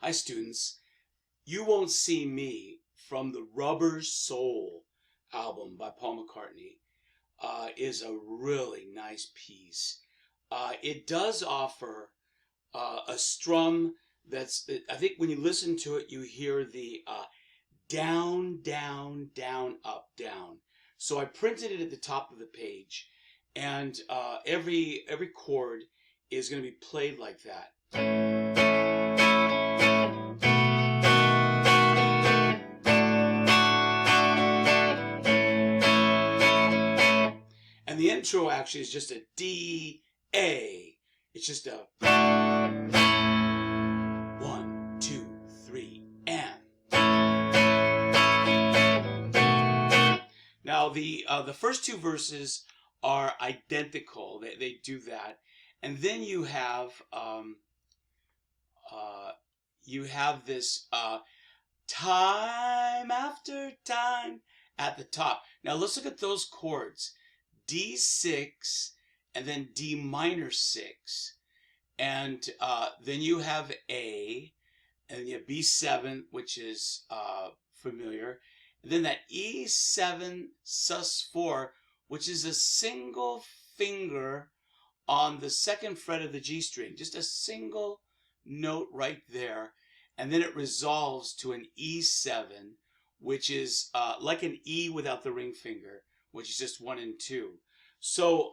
Hi students, You Won't See Me from the Rubber Soul album by Paul McCartney is a really nice piece. It does offer a strum that's, I think when you listen to it, you hear the down, down, down, up, down. So I printed it at the top of the page, and every chord is going to be played like that. And the intro actually is just a D, A. It's just a 1, 2, 3, and. Now the first two verses are identical. They do that, and then you have this time after time at the top. Now let's look at those chords. D6 and then D minor 6, and then you have A, and you have B7, which is familiar, and then that E7 sus4, which is a single finger on the second fret of the G string, just a single note right there, and then it resolves to an E7, which is like an E without the ring finger, which is just 1 and 2. So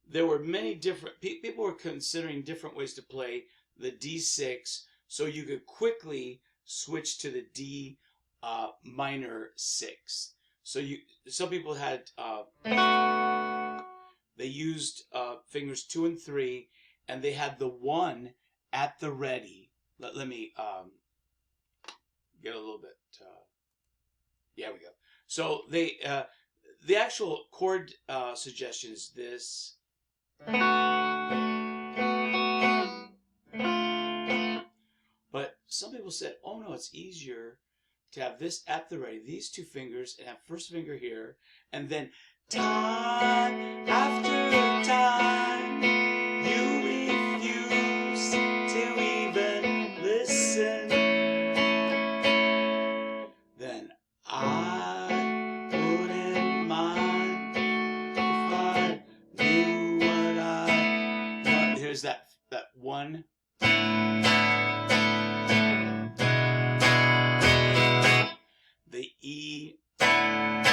there were many different people were considering different ways to play the D6, so you could quickly switch to the D minor 6. So some people had they used fingers 2 and 3, and they had the 1 at the ready. Let me get a little bit. Yeah, we go. So they. The actual chord suggestion is this. But some people said, oh no, it's easier to have this at the ready, these two fingers, and have first finger here, and then time after time, you refuse to even listen. Then there's that one. The E, then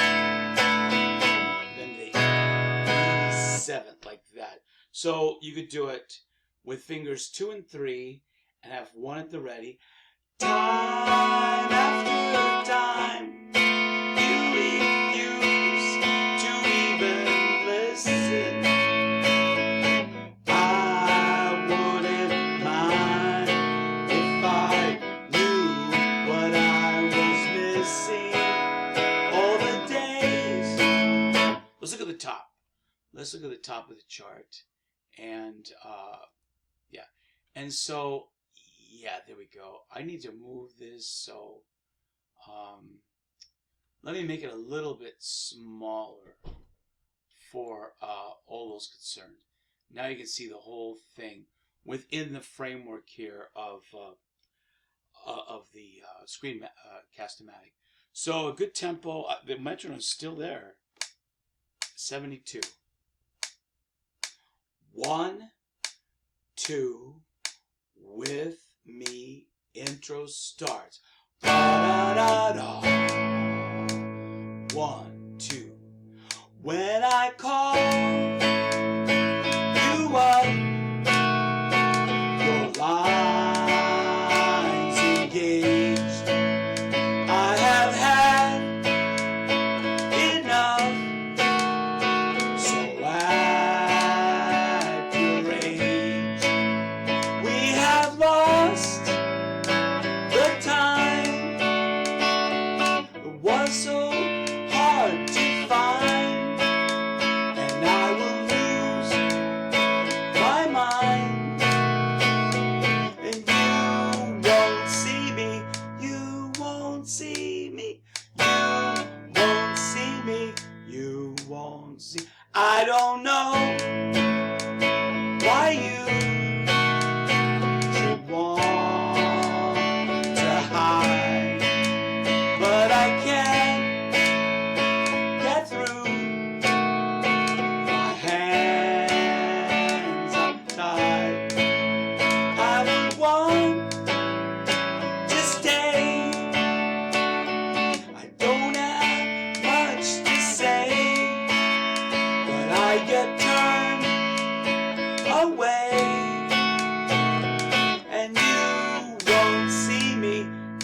the E7, like that. So you could do it with fingers 2 and 3 and have 1 at the ready. Time after time, you refuse to even listen. Let's look at the top. Let's look at the top of the chart. And, yeah. And so, yeah, there we go. I need to move this, so, let me make it a little bit smaller for all those concerned. Now you can see the whole thing within the framework here of the Screencast-O-Matic. So a good tempo. The metronome is still there. 72. 1, 2, with me, intro starts. Da, da, da, da. 1, 2. When I call you up, your line's engaged. I have had enough. So hard to find, and I will lose my mind, and you won't see me, you won't see me, you won't see me, you won't see. I don't know why you should want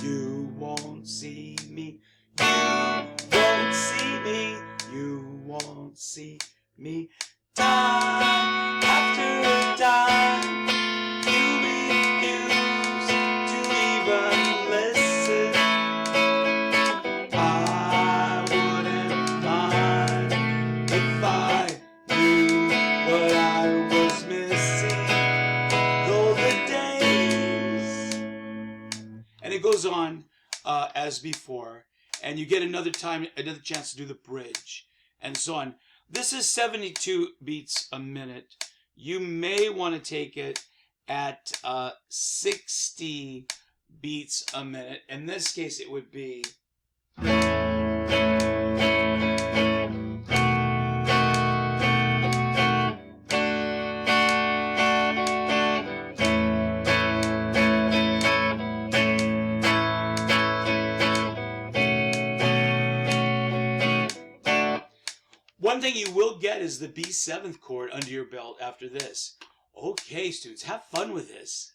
You won't see me. You won't see me. You won't see me. Time after time, you refuse to even listen. I wouldn't mind if I knew what I was missing. Golden days. And it goes on as before, and you get another chance to do the bridge, and so on. This is 72 beats a minute. You may want to take it at 60 beats a minute. In this case, it would be. One thing you will get is the B7th chord under your belt after this. Okay, students, have fun with this.